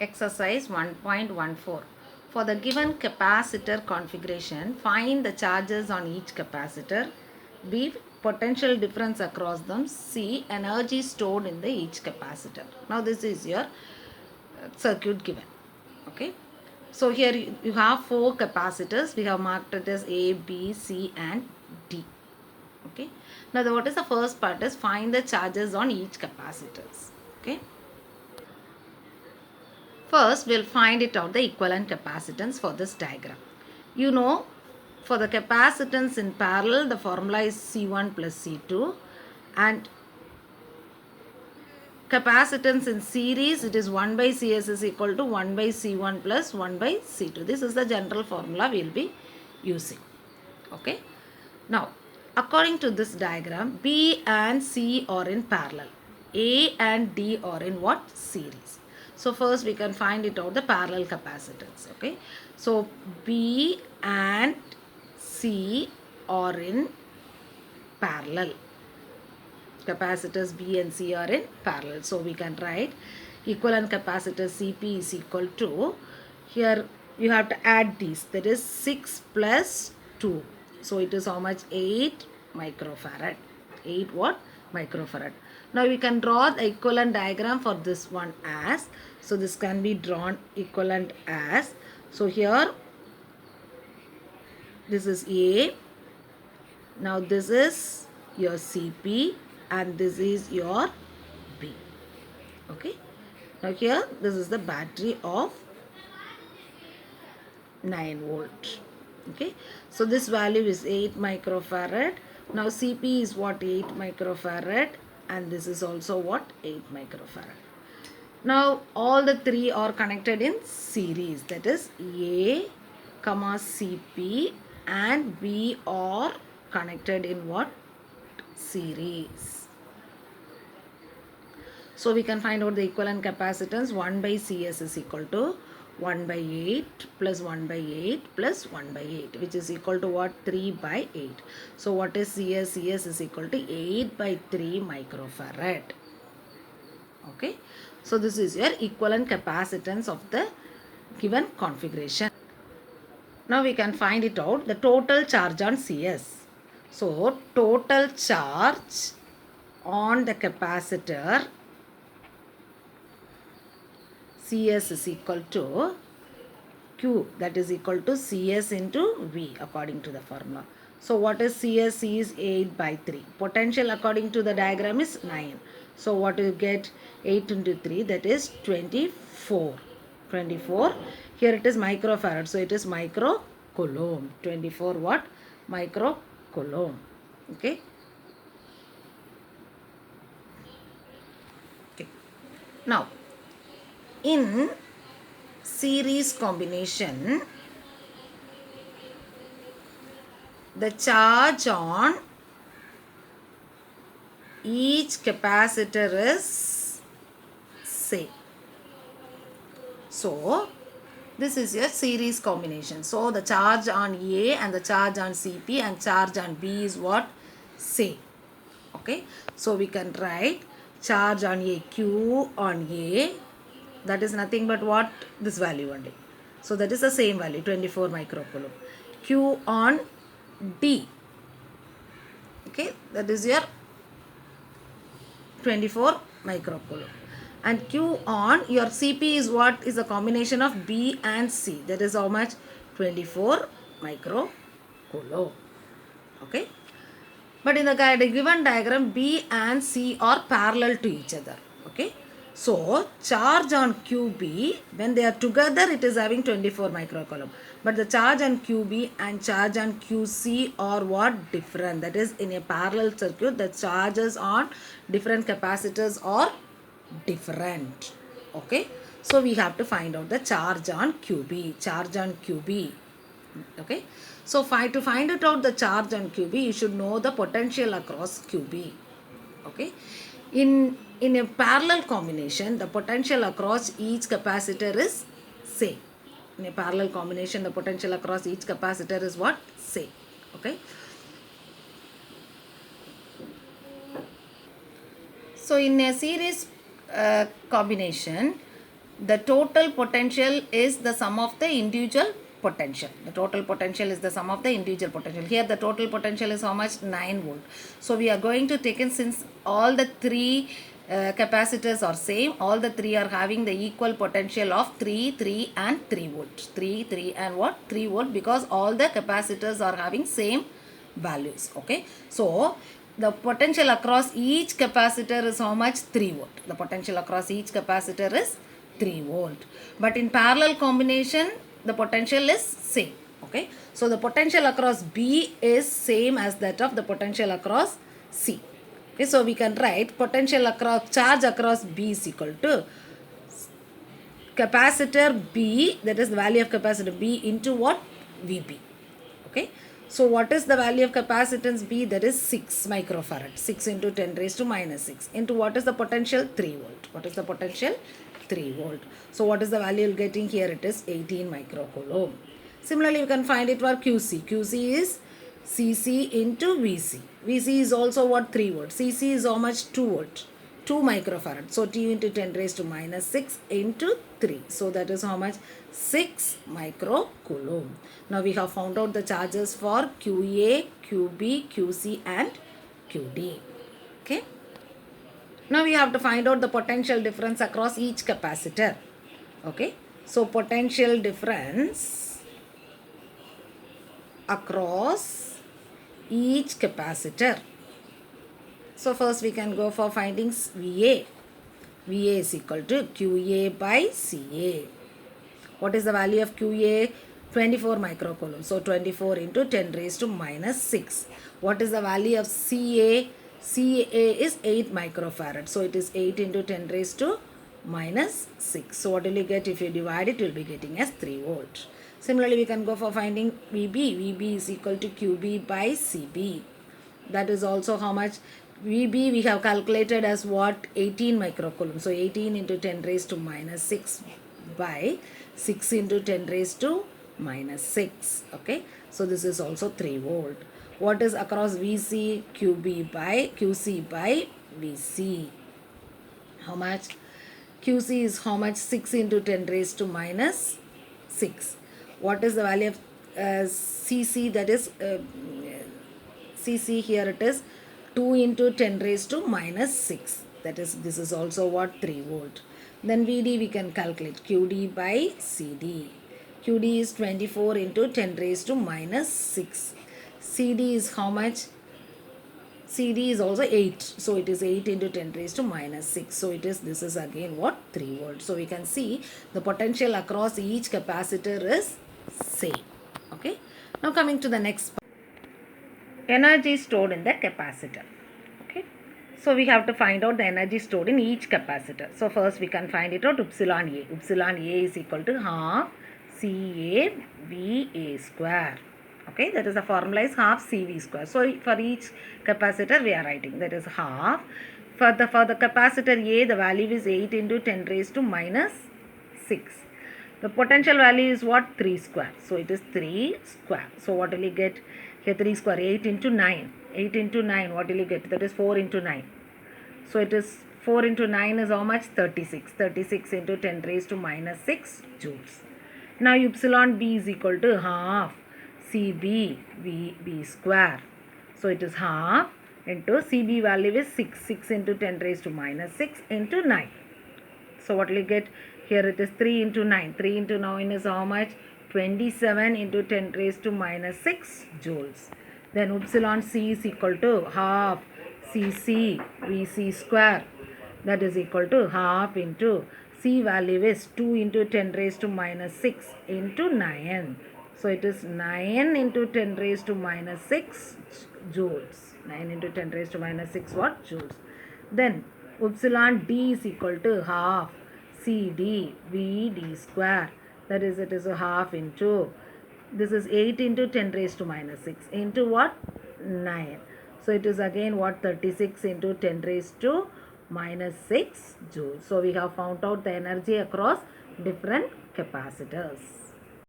Exercise 1.14. For the given capacitor configuration, find the charges on each capacitor. B. Potential difference across them. C. Energy stored in the each capacitor. Now this is your circuit given. Okay. So here you have 4 capacitors. We have marked it as A, B, C and D. Okay. Now what is the first part is find the charges on each capacitors. Okay. First, we'll find it out the equivalent capacitance for this diagram. You know, for the capacitance in parallel, the formula is C1 plus C2, and capacitance in series, it is 1 by Cs is equal to 1 by C1 plus 1 by C2. This is the general formula we'll be using. Okay. Now, according to this diagram, B and C are in parallel. A and D are in what? Series. So first we can find it out the parallel capacitance. Okay. So B and C are in parallel. Capacitors B and C are in parallel. So we can write equivalent capacitor CP is equal to, here you have to add these, that is 6 plus 2. So it is how much? 8 microfarad. 8 what? Microfarad. Now we can draw the equivalent diagram for this one as, so this can be drawn equivalent as, so here this is A, now this is your CP and this is your B. Okay. Now here this is the battery of 9 volt. Okay. So this value is 8 microfarad. Now CP is what? 8 microfarad, and this is also what? 8 microfarad. Now all the three are connected in series, that is A, CP and B are connected in what? Series. So we can find out the equivalent capacitance. 1 by Cs is equal to 1 by 8 plus 1 by 8 plus 1 by 8, which is equal to what? 3 by 8. So what is Cs? Cs is equal to 8 by 3 microfarad. Okay. So this is your equivalent capacitance of the given configuration. Now we can find it out, the total charge on Cs. So total charge on the capacitor Cs is equal to Q, that is equal to Cs into V according to the formula. So what is Cs? C is 8 by 3. Potential according to the diagram is 9. So what you get? 8 into 3, that is 24. 24. Here it is microfarad. So it is microcoulomb. 24 what? Microcoulomb. Okay. Okay. Now, in series combination, the charge on each capacitor is same. So this is your series combination. So the charge on A and the charge on CP and charge on B is what? Same. Okay. So we can write charge on A, Q on A, that is nothing but what? This value only. So that is the same value, 24 microcoulomb. Q on D. Okay. That is your 24 microcoulomb. And Q on your CP is what? Is a combination of B and C. That is how much? 24 microcoulomb. Okay. But in the given diagram, B and C are parallel to each other. Okay. So charge on QB, when they are together, it is having 24 microcoulomb. But the charge on QB and charge on QC are what? Different. That is, in a parallel circuit, the charges on different capacitors are different. Okay. So we have to find out the charge on QB. Charge on QB. Okay. So to find it out the charge on QB, you should know the potential across QB. Okay. In a parallel combination, the potential across each capacitor is same. In a parallel combination, the potential across each capacitor is what? Same. Okay. So in a series combination, The total potential is the sum of the individual potential. The total potential is the sum of the individual potential. Here the total potential is how much? 9 volt. So we are going to take in, since all the three capacitors are same, all the three are having the equal potential of 3, 3 and 3 volt. 3, 3 and what? 3 volt, because all the capacitors are having same values. Okay. So the potential across each capacitor is how much? 3 volt. The potential across each capacitor is 3 volt. But in parallel combination, the potential is same. Okay. So the potential across B is same as that of the potential across C. Okay. So we can write potential across, charge across B is equal to capacitor B, that is the value of capacitor B, into what? VB. Okay. So what is the value of capacitance B? That is 6 microfarad. 6 into 10 raised to minus 6 into what is the potential? 3 volt. What is the potential? 3 volt. So what is the value you're getting here? It is 18 microcoulomb. Similarly, you can find it for QC. QC is CC into VC. VC is also what? 3 volt. CC is how much? 2 volt. 2 microfarad. So T into 10 raised to minus 6 into 3. So that is how much? 6 microcoulomb. Now we have found out the charges for QA, QB, QC and QD. Okay. Now we have to find out the potential difference across each capacitor. Okay. So potential difference across each capacitor. So first we can go for findings VA. VA is equal to QA by CA. What is the value of QA? 24 microcoulomb. So 24 into 10 raised to minus 6. What is the value of CA? CA is 8 microfarad. So it is 8 into 10 raised to minus 6. So what will you get? If you divide it, you will be getting as 3 volt. Similarly, we can go for finding VB. VB is equal to QB by CB. That is also how much? VB we have calculated as what? 18 microcoulomb. So 18 into 10 raised to minus 6 by 6 into 10 raised to minus 6. Okay. So this is also 3 volt. What is across VC? QB by QC by VC. How much? QC is how much? 6 into 10 raised to minus 6. What is the value of CC? That is CC, here it is 2 into 10 raised to minus 6. That is, this is also what? 3 volt. Then VD we can calculate QD by CD. QD is 24 into 10 raised to minus 6. CD is how much? CD is also 8. So it is 8 into 10 raised to minus 6. So it is, this is again what? 3 volt. So we can see the potential across each capacitor is same. Okay. Now coming to the next part. Energy stored in the capacitor. Okay. So we have to find out the energy stored in each capacitor. So first we can find it out epsilon A. Epsilon A is equal to half CAVA square. Okay, that is the formula is half CV square. So for each capacitor we are writing that is half. For the capacitor A, the value is 8 into 10 raised to minus 6. The potential value is what? 3 square. So it is 3 square. So what will you get? Here 3 square, 8 into 9. 8 into 9, what will you get? That is 4 into 9. So it is 4 into 9 is how much? 36. 36 into 10 raised to minus 6 joules. Now epsilon B is equal to half CB VB square. So it is half into CB value is 6. 6 into 10 raised to minus 6 into 9. So what will you get? Here it is 3 into 9. 3 into 9 is how much? 27 into 10 raised to minus 6 joules. Then epsilon C is equal to half CC VC square. That is equal to half into C value is 2 into 10 raised to minus 6 into 9. So it is 9 into 10 raised to minus 6 joules. 9 into 10 raised to minus 6 what? Joules. Then epsilon D is equal to half CD VD square. That is, it is a half into, this is 8 into 10 raised to minus 6 into what? 9. So it is again what? 36 into 10 raised to minus 6 joules. So we have found out the energy across different capacitors.